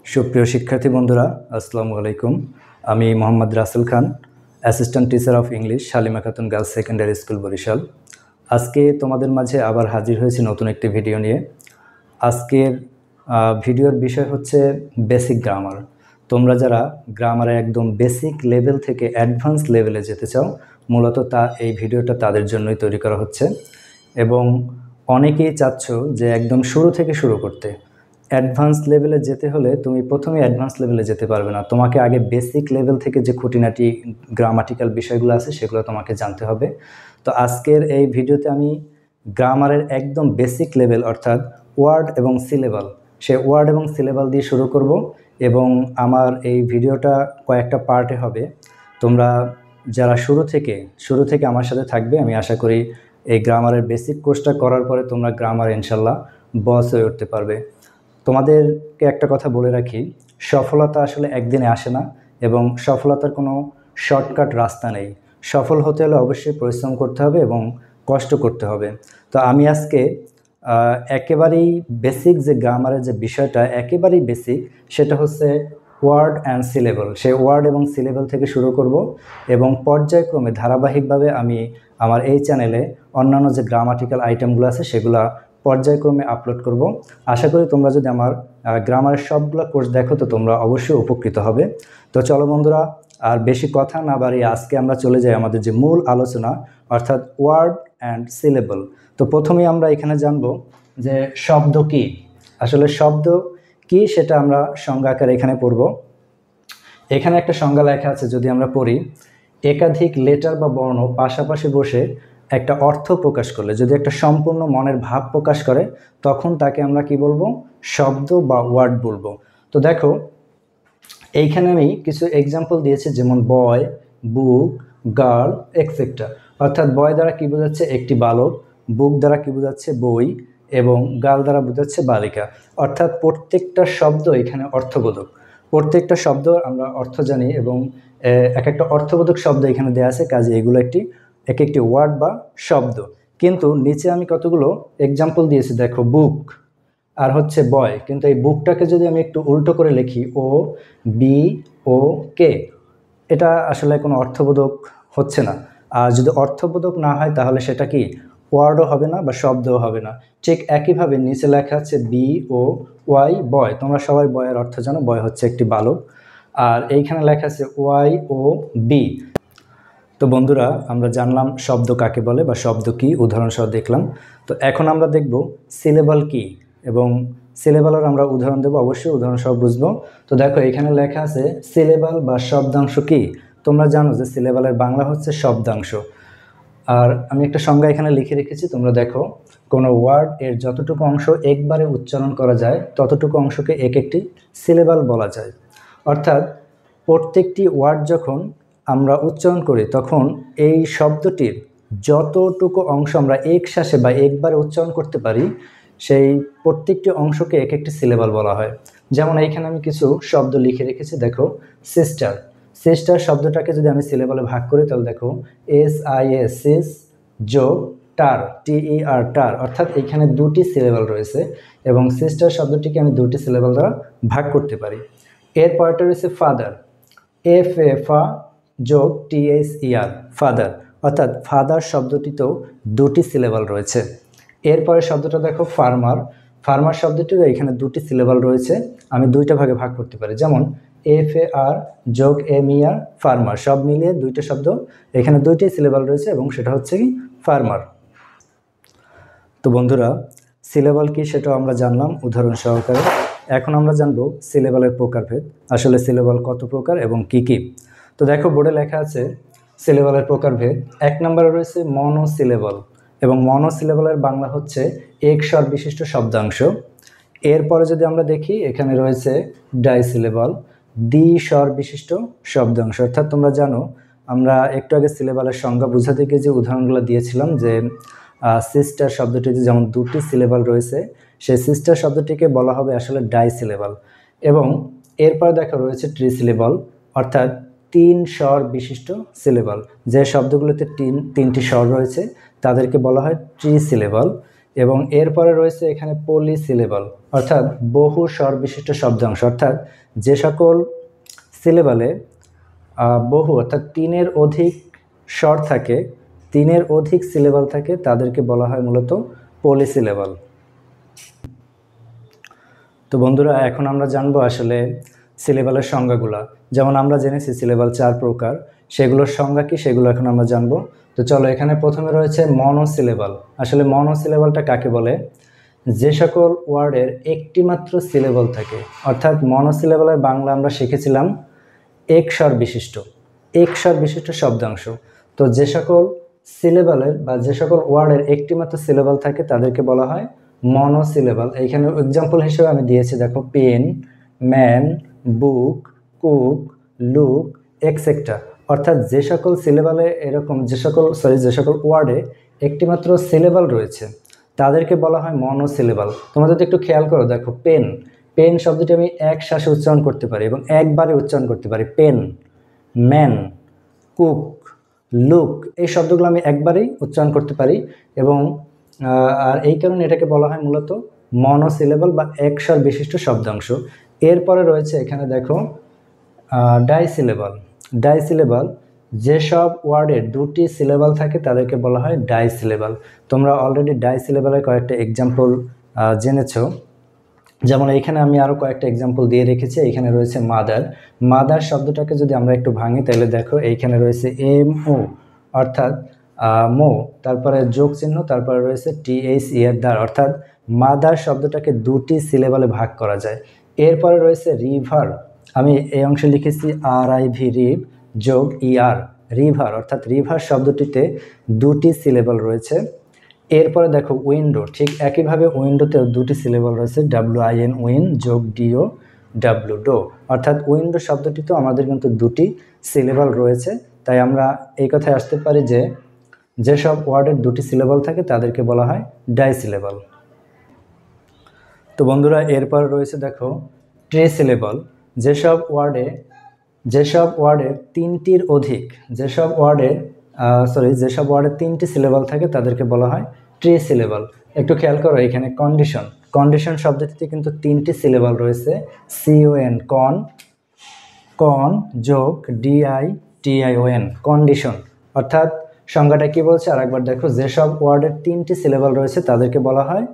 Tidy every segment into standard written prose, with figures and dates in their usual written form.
সুপ্রিয় শিক্ষার্থী বন্ধুরা, আসসালামু আলাইকুম। আমি Mohammad Rasel Khan, assistant teacher of English, Shalima Khatun girls secondary school, Barishal. আজকে তোমাদের মাঝে আবার হাজির হয়েছি নতুন একটি ভিডিও নিয়ে। আজকের ভিডিওর বিষয় হচ্ছে বেসিক গ্রামার। তোমরা যারা গ্রামারে একদম বেসিক লেভেল থেকে অ্যাডভান্স লেভেলে যেতে চাও, মূলত এই ভিডিওটা তাদের জন্যই তৈরি করা হচ্ছে। এবং অনেকেই চাচ্ছ যে একদম শুরু থেকে শুরু করতে। অ্যাডভান্স লেভেলে যেতে হলে তুমি প্রথমে অ্যাডভান্স লেভেলে যেতে পারবে না, তোমাকে আগে বেসিক লেভেল থেকে যে খুঁটিনাটি গ্রামাটিক্যাল বিষয়গুলো আছে সেগুলো তোমাকে জানতে হবে। তো আজকের এই ভিডিওতে আমি গ্রামারের একদম বেসিক লেভেল অর্থাৎ ওয়ার্ড এবং সিলেবাল, সে ওয়ার্ড এবং সিলেবাল দিয়ে শুরু করব। এবং আমার এই ভিডিওটা কয়েকটা পার্টে হবে। তোমরা যারা শুরু থেকে আমার সাথে থাকবে, আমি আশা করি এই গ্রামারের বেসিক কোর্সটা করার পরে তোমরা গ্রামার ইনশাল্লাহ বস হয়ে উঠতে পারবে। তোমাদেরকে একটা কথা বলে রাখি, সফলতা আসলে একদিনে আসে না এবং সফলতার কোনো শর্টকাট রাস্তা নেই। সফল হতে হলে অবশ্যই পরিশ্রম করতে হবে এবং কষ্ট করতে হবে। তো আমি আজকে একেবারেই বেসিক যে গ্রামারের যে বিষয়টা একেবারেই বেসিক, সেটা হচ্ছে ওয়ার্ড অ্যান্ড সিলেবল। সেই ওয়ার্ড এবং সিলেবল থেকে শুরু করব এবং পর্যায়ক্রমে ধারাবাহিকভাবে আমি আমার এই চ্যানেলে অন্যান্য যে গ্রামাটিক্যাল আইটেমগুলো আছে সেগুলো পর্যায়ক্রমে আপলোড করব। আশা করি তোমরা যদি আমার গ্রামারের সবগুলো কোর্স দেখো তো তোমরা অবশ্যই উপকৃত হবে। তো চলো বন্ধুরা, আর বেশি কথা না বাড়িয়ে আজকে আমরা চলে যাই আমাদের যে মূল আলোচনা, অর্থাৎ ওয়ার্ড অ্যান্ড সিলেবল। তো প্রথমেই আমরা এখানে জানব যে শব্দ কি। আসলে শব্দ কি সেটা আমরা সংজ্ঞা আকারে এখানে পড়ব। এখানে একটা সংজ্ঞা লেখা আছে, যদি আমরা পড়ি, একাধিক লেটার বা বর্ণ পাশাপাশি বসে একটা অর্থ প্রকাশ করলে, যদি একটা সম্পূর্ণ মনের ভাব প্রকাশ করে, তখন তাকে আমরা কি বলবো? শব্দ বা ওয়ার্ড বলবো। তো দেখো এইখানে আমি কিছু এক্সাম্পল দিয়েছি, যেমন বয়, বুক, গার্ল, এক্সেট্রা। অর্থাৎ বয় দ্বারা কি বোঝাচ্ছে? একটি বালক। বুক দ্বারা কি বোঝাচ্ছে? বই। এবং গার্ল দ্বারা বোঝাচ্ছে বালিকা। অর্থাৎ প্রত্যেকটা শব্দ এখানে অর্থবোধক। প্রত্যেকটা শব্দ আমরা অর্থ জানি এবং এক একটা অর্থবোধক শব্দ এখানে দেওয়া আছে, কাজে এগুলো এক একটি ওয়ার্ড বা শব্দ। কিন্তু নিচে আমি কতগুলো এক্সাম্পল দিয়েছি, দেখো বুক আর হচ্ছে বয়, কিন্তু এই বুকটাকে যদি আমি একটু উল্টো করে লিখি, ও বি ও কে, এটা আসলে কোনো অর্থবোধক হচ্ছে না। আর যদি অর্থবোধক না হয় তাহলে সেটা কি ওয়ার্ডও হবে না বা শব্দও হবে না। ঠিক একইভাবে নিচে লেখা আছে বি ও ওয়াই, বয়। তোমরা সবাই বয়ের অর্থ জানো, বয় হচ্ছে একটি বালক। আর এইখানে লেখা আছে ওয়াই ও বি। তো বন্ধুরা, আমরা জানলাম শব্দ কাকে বলে বা শব্দ কি, উদাহরণসহ দেখলাম। তো এখন আমরা দেখব সিলেবল কি, এবং সিলেবলের আমরা উদাহরণ দেবো, অবশ্যই উদাহরণসহ বুঝবো। তো দেখো এখানে লেখা আছে সিলেবল বা শব্দাংশ কি। তোমরা জানো যে সিলেবলের বাংলা হচ্ছে শব্দাংশ। আর আমি একটা সংজ্ঞা এখানে লিখে রেখেছি, তোমরা দেখো, কোনো ওয়ার্ড এর যতটুকু অংশ একবারে উচ্চারণ করা যায় ততটুকু অংশকে এক একটি সিলেবল বলা যায়। অর্থাৎ প্রত্যেকটি ওয়ার্ড যখন আমরা উচ্চারণ করি তখন এই শব্দটির যতটুকু অংশ আমরা একশ্বাসে বা একবারে উচ্চারণ করতে পারি, সেই প্রত্যেকটি অংশকে এক একটি সিলেবল বলা হয়। যেমন এইখানে আমি কিছু শব্দ লিখে রেখেছি, দেখো সিস্টার। সিস্টার শব্দটাকে যদি আমি সিলেবলে ভাগ করি তাহলে দেখো SIS, সিস, যোগ টার, TER, টার, অর্থাৎ এখানে দুটি সিলেবল রয়েছে এবং সিস্টার শব্দটিকে আমি দুটি সিলেবল দ্বারা ভাগ করতে পারি। এরপরটা রয়েছে ফাদার, FA যোগ THER, ফাদার, অর্থাৎ ফাদার শব্দটিতেও দুটি সিলেবল রয়েছে। এরপরে শব্দটা দেখো ফার্মার। ফার্মার শব্দটিরও এখানে দুটি সিলেবল রয়েছে, আমি দুইটা ভাগে ভাগ করতে পারি, যেমন FAR যোগ MER, ফার্মার। সব মিলিয়ে দুইটা শব্দ, এখানে দুইটি সিলেবল রয়েছে এবং সেটা হচ্ছে কি ফার্মার। তো বন্ধুরা, সিলেবল কি সেটাও আমরা জানলাম উদাহরণ সহকারে। এখন আমরা জানবো সিলেবলের প্রকারভেদ। আসলে সিলেবল কত প্রকার এবং কি কি। তো দেখো বোর্ডে লেখা আছে সিলেবলের প্রকারভেদ। 1 নম্বরে রয়েছে মনোসিলেবল, এবং মনোসিলেবলের বাংলা হচ্ছে এক স্বর বিশিষ্ট শব্দাংশ। এরপরে যদি আমরা দেখি, এখানে রয়েছে ডাইসিলেবল, দ্বিস্বর বিশিষ্ট শব্দাংশ। অর্থাৎ তোমরা জানো, আমরা একটু আগে সিলেবলের সংজ্ঞা বোঝাতে গিয়ে যে উদাহরণগুলো দিয়েছিলাম, যে সিস্টার শব্দটিতে যেমন দুটি সিলেবল রয়েছে, সেই সিস্টার শব্দটিকে বলা হবে আসলে ডাইসিলেবল। এবং এরপর দেখা রয়েছে ট্রিসিলেবল, অর্থাৎ 3 স্বর বিশিষ্ট সিলেবল। যে শব্দগুলোতে তিনটি স্বর রয়েছে তাদেরকে বলা হয় ট্রিসিলেবল। এবং এরপরে রয়েছে এখানে পলিসিলেবল, অর্থাৎ বহু স্বর বিশিষ্ট শব্দাংশ, অর্থাৎ যে সকল সিলেবালে বহু অর্থাৎ তিনের অধিক স্বর থাকে, তিনের অধিক সিলেবাল থাকে, তাদেরকে বলা হয় মূলত পলিসিলেবল। তো বন্ধুরা, এখন আমরা জানবো আসলে সিলেবালের সংজ্ঞাগুলো। যেমন আমরা জেনেছি সিলেবাল 4 প্রকার, সেগুলোর সংজ্ঞা কি সেগুলো এখন আমরা জানবো। তো চলো, এখানে প্রথমে রয়েছে মনোসিলেবাল। আসলে মনোসিলেবালটা কাকে বলে? যে সকল ওয়ার্ডের একটি মাত্র সিলেবল থাকে, অর্থাৎ মনোসিলেবালের বাংলা আমরা শিখেছিলাম এক স্বর বিশিষ্ট শব্দাংশ। তো যে সকল সিলেবালের বা যে সকল ওয়ার্ডের একটি মাত্র সিলেবল থাকে তাদেরকে বলা হয় মনোসিলেবাল। এইখানে এক্সাম্পল হিসেবে আমি দিয়েছি, দেখো, পেন, ম্যান, বুক, কুক, লুক, এক্সেট্রা। অর্থাৎ যে সকল সিলেবালে এরকম যে সকল ওয়ার্ডে একটি মাত্র সিলেবাল রয়েছে তাদেরকে বলা হয় মনোসিলেবাল। তোমরা যদি একটু খেয়াল করো, দেখো, পেন শব্দটি আমি এক শ্বাসে উচ্চারণ করতে পারি এবং একবারে উচ্চারণ করতে পারি। পেন, ম্যান, কুক, লুক, এই শব্দগুলো আমি একবারেই উচ্চারণ করতে পারি এবং আর এই কারণে এটাকে বলা হয় মূলত মনোসিলেবল বা এক স্বর বিশিষ্ট শব্দাংশ। এরপরে রয়েছে এখানে দেখো ডাইসিলেবল। যেসব ওয়ার্ডের দুটি সিলেবাল থাকে তাদেরকে বলা হয় ডাইসিলেবল। তোমরা অলরেডি ডাইসিলেবলের কয়েকটা এক্সাম্পল জেনেছো। যেমন এইখানে আমি আরও কয়েকটা এক্সাম্পল দিয়ে রেখেছি। এইখানে রয়েছে মাদার শব্দটাকে যদি আমরা একটু ভাঙি তাহলে দেখো এইখানে রয়েছে MO, অর্থাৎ মো, তারপরে যোগ চিহ্ন, তারপরে রয়েছে THER, অর্থাৎ মাদার শব্দটাকে দুটি সিলেবালে ভাগ করা যায়। এরপরে রয়েছে রিভার, আমি এই অংশে লিখেছি RIV, রিভ যোগ ER, রিভার, অর্থাৎ রিভার শব্দটিতে দুটি সিলেবাল রয়েছে। এরপরে দেখো উইন্ডো, ঠিক একইভাবে উইন্ডোতেও দুটি সিলেবাল রয়েছে, WIN, উইন যোগ DO, ডো, অর্থাৎ উইন্ডো শব্দটিতেও আমাদের কিন্তু দুটি সিলেবাল রয়েছে। তাই আমরা এই কথায় আসতে পারি যে যেসব ওয়ার্ডের দুটি সিলেবাল থাকে তাদেরকে বলা হয় ডাইসিলেবাল। তো বন্ধুরা, এরপর রয়েছে দেখো ট্রিসিলেবল। যেসব ওয়ার্ডের তিনটির অধিক যেসব ওয়ার্ডের তিনটি সিলেবাল থাকে তাদেরকে বলা হয় ট্রিসিলেবল। একটু খেয়াল করো, এখানে কন্ডিশন শব্দটিতে কিন্তু তিনটি সিলেবাল রয়েছে, CON, কন যোগ DITION, কন্ডিশন। অর্থাৎ সংজ্ঞাটা কি বলছে আরেকবার দেখো, যেসব ওয়ার্ডের তিনটি সিলেবাল রয়েছে তাদেরকে বলা হয়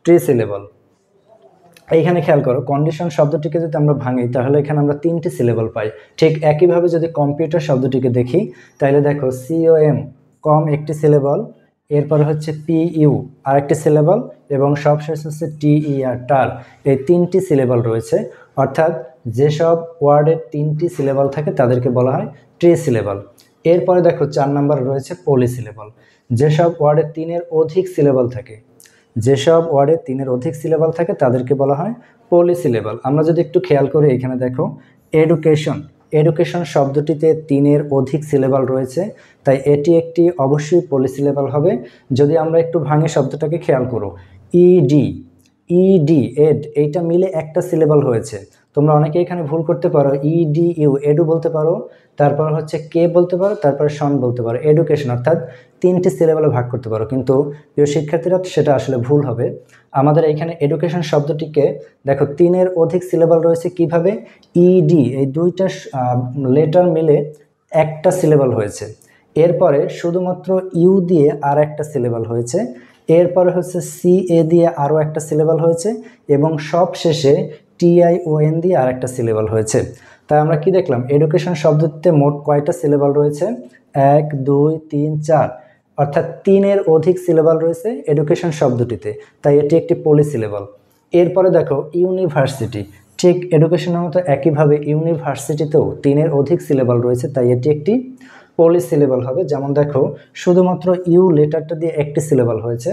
ট্রিসিলেবল। এইখানে খেয়াল করো, কন্ডিশন শব্দটিকে যদি আমরা ভাঙি তাহলে এখানে আমরা তিনটি সিলেবাল পাই। ঠিক একইভাবে যদি কম্পিউটার শব্দটিকে দেখি তাহলে দেখো কম একটি সিলেবাল, এরপরে হচ্ছে PU আরেকটি সিলেবাল এবং সবশেষ হচ্ছে TER, টার। এই তিনটি সিলেবাল রয়েছে, অর্থাৎ যেসব ওয়ার্ডের তিনটি সিলেবাল থাকে তাদেরকে বলা হয় ট্রিসিলেবল। এরপরে দেখো 4 নম্বর রয়েছে পলিসিলেবল। যেসব ওয়ার্ডের তিনের অধিক সিলেবাল থাকে তাদেরকে বলা হয় পলিসিলেবল। আমরা যদি একটু খেয়াল করি, এখানে দেখো এডুকেশন শব্দটিতে তিনের অধিক সিলেবাল রয়েছে, তাই এটি একটি অবশ্যই পলিসিলেবল হবে। যদি আমরা একটু ভাঙে শব্দটাকে খেয়াল করো, এড, এইটা মিলে একটা সিলেবাল হয়েছে। তোমরা অনেকে এখানে ভুল করতে পারো, EDU, এডু বলতে পারো, তারপর হচ্ছে কে বলতে পারো, তারপর শন বলতে পারো, এডুকেশন, অর্থাৎ তিনটি সিলেবালে ভাগ করতে পারো। কিন্তু প্রিয় শিক্ষার্থীরা, সেটা আসলে ভুল হবে। আমাদের এখানে এডুকেশন শব্দটিকে দেখো তিনের অধিক সিলেবাল রয়েছে কিভাবে, ED, এই দুইটা লেটার মিলে একটা সিলেবাল হয়েছে। এরপরে শুধুমাত্র ইউ দিয়ে আর একটা সিলেবাল হয়েছে, এরপরে হচ্ছে CA দিয়ে আরও একটা সিলেবাল হয়েছে এবং সব শেষে TION দিয়ে আর একটা সিলেবাল হয়েছে। তাই আমরা কি দেখলাম, এডুকেশন শব্দটিতে মোট কয়টা সিলেবাল রয়েছে? 1, 2, 3, 4, অর্থাৎ তিনের অধিক সিলেবাল রয়েছে এডুকেশন শব্দটিতে, তাই এটি একটি পলিসিলেবাল। এরপরে দেখো ইউনিভার্সিটি, ঠিক এডুকেশনের মতো একইভাবে ইউনিভার্সিটিতেও তিনের অধিক সিলেবাল রয়েছে, তাই এটি একটি পলিসিলেবাল হবে। যেমন দেখো, শুধুমাত্র ইউ লেটারটা দিয়ে একটি সিলেবাল হয়েছে,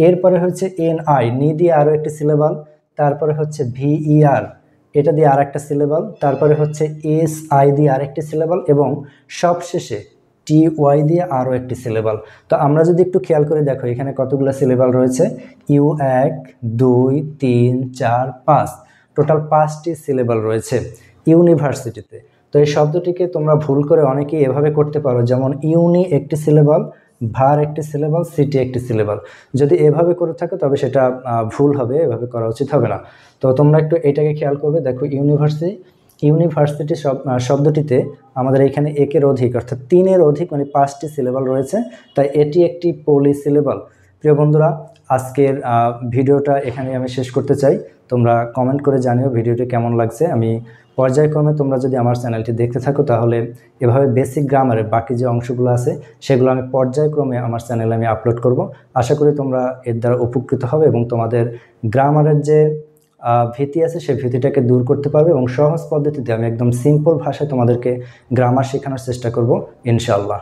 এরপরে হচ্ছে NI, নি দিয়ে আরও একটি সিলেবাল, তারপরে হচ্ছে VER, এটা দিয়ে আর একটা সিলেবাল, তারপরে হচ্ছে SI দিয়ে আরেকটি সিলেবাল এবং সবশেষে TY দিয়ে আরও একটি সিলেবাল। তো আমরা যদি একটু খেয়াল করে দেখো, এখানে কতগুলো সিলেবাল রয়েছে, U1, 2, 3, 4, 5, টোটাল 5টি সিলেবাল রয়েছে ইউনিভার্সিটিতে। তো এই শব্দটিকে তোমরা ভুল করে অনেকেই এভাবে করতে পারো, যেমন ইউনি একটি সিলেবাল, ভার একটি সিলেবাল, সিটি একটি সিলেবাল। যদি এভাবে করে থাকে তবে সেটা ভুল হবে, এভাবে করা উচিত হবে না। তো তোমরা একটু এটাকে খেয়াল করবে। দেখো ইউনিভার্সিটি শব্দটিতে আমাদের এখানে একের অধিক অর্থাৎ 3-এর অধিক মানে 5টি সিলেবাল রয়েছে, তাই এটি একটি পলি সিলেবাল। প্রিয় বন্ধুরা, আজকের ভিডিওটা এখানে আমি শেষ করতে চাই। তোমরা কমেন্ট করে জানিও ভিডিওটি কেমন লাগছে। আমি পর্যায়ক্রমে, তোমরা যদি আমার চ্যানেলটি দেখতে থাকো তাহলে এভাবে বেসিক গ্রামারের বাকি যে অংশগুলো আছে সেগুলো আমি পর্যায়ক্রমে আমার চ্যানেলে আমি আপলোড করব। আশা করি তোমরা এর দ্বারা উপকৃত হবে এবং তোমাদের গ্রামারের যে ভীতি আছে সেই ভীতিটাকে দূর করতে পারবে এবং সহজ পদ্ধতিতে আমি একদম সিম্পল ভাষায় তোমাদেরকে গ্রামার শেখানোর চেষ্টা করব ইনশাআল্লাহ।